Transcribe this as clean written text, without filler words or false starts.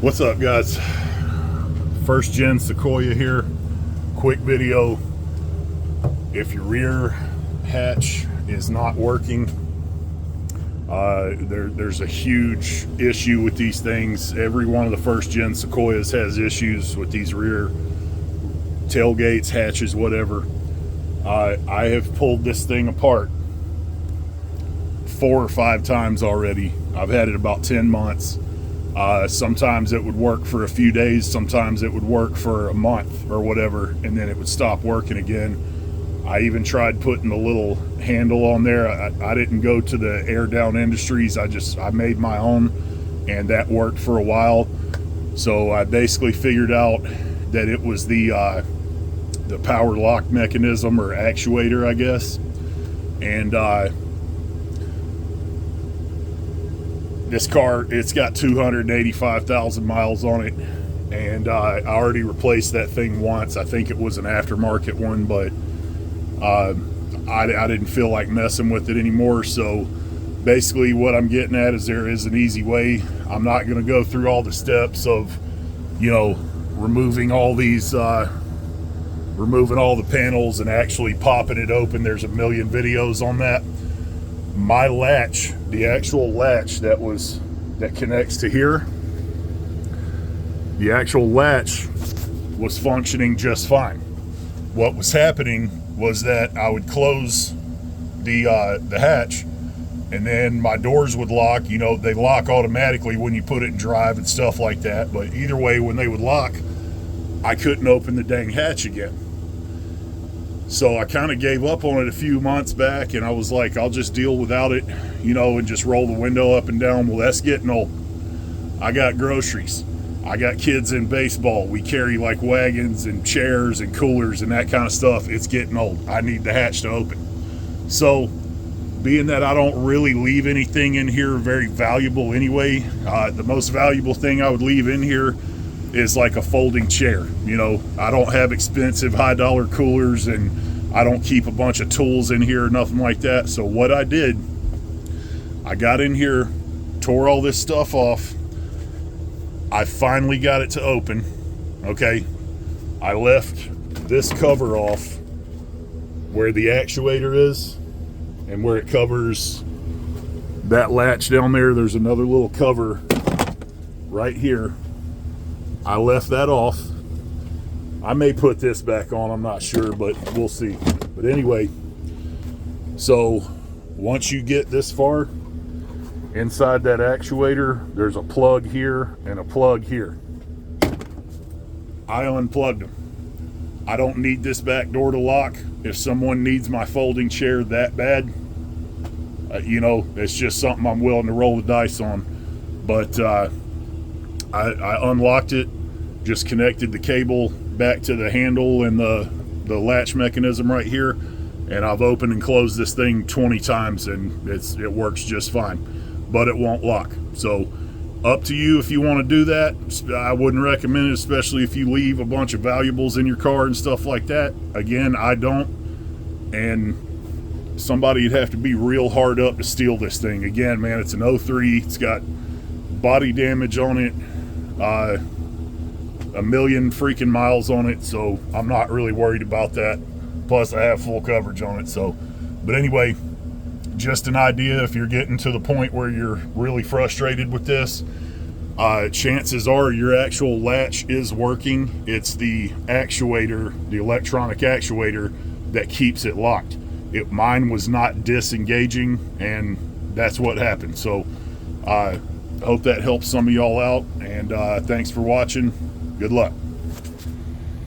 What's up, guys? First gen Sequoia here. Quick video. If your rear hatch is not working, there's a huge issue with these things. Every one of the first gen Sequoias has issues with these rear tailgates, hatches, whatever. I have pulled this thing apart 4 or 5 times already. I've had it about 10 months. Sometimes it would work for a few days, sometimes it would work for a month or whatever, and then it would stop working again. I even tried putting the little handle on there. I didn't go to the Air Down Industries. I made my own, and that worked for a while. So I basically figured out that it was the power lock mechanism or actuator, I guess. And this car, it's got 285,000 miles on it, and I already replaced that thing once. I think it was an aftermarket one, but I didn't feel like messing with it anymore. So basically what I'm getting at is there is an easy way. I'm not going to go through all the steps of, removing all these, removing all the panels and actually popping it open. There's a million videos on that. My latch, the actual latch that connects to here, the actual latch was functioning just fine. What was happening was that I would close the hatch, and then my doors would lock. They lock automatically when you put it in drive and stuff like that, but either way, when they would lock, I couldn't open the dang hatch again. So I kind of gave up on it a few months back, and I was like, I'll just deal without it, and just roll the window up and down. Well, that's getting old. I got groceries. I got kids in baseball. We carry like wagons and chairs and coolers and that kind of stuff. It's getting old. I need the hatch to open. So being that I don't really leave anything in here very valuable anyway, the most valuable thing I would leave in here is like a folding chair. I don't have expensive high dollar coolers, and I don't keep a bunch of tools in here or nothing like that. So what I did, I got in here, tore all this stuff off. I finally got it to open. Okay, I left this cover off where the actuator is and where it covers that latch down there. There's another little cover right here. I left that off. I may put this back on, I'm not sure, but we'll see. But anyway, so once you get this far inside that actuator, there's a plug here and a plug here. I unplugged them. I don't need this back door to lock. If someone needs my folding chair that bad, it's just something I'm willing to roll the dice on. But I unlocked it, just connected the cable back to the handle and the latch mechanism right here, and I've opened and closed this thing 20 times, and it works just fine, but it won't lock. So up to you if you want to do that. I wouldn't recommend it, especially if you leave a bunch of valuables in your car and stuff like that. Again, I don't, and somebody'd have to be real hard up to steal this thing. Again, man, it's an 03. It's got body damage on it, a million freaking miles on it, so I'm not really worried about that. Plus I have full coverage on it. So, but anyway, just an idea. If you're getting to the point where you're really frustrated with this, chances are your actual latch is working. It's the actuator, the electronic actuator, that keeps it locked. Mine was not disengaging, and that's what happened. So I hope that helps some of y'all out, and thanks for watching. Good luck.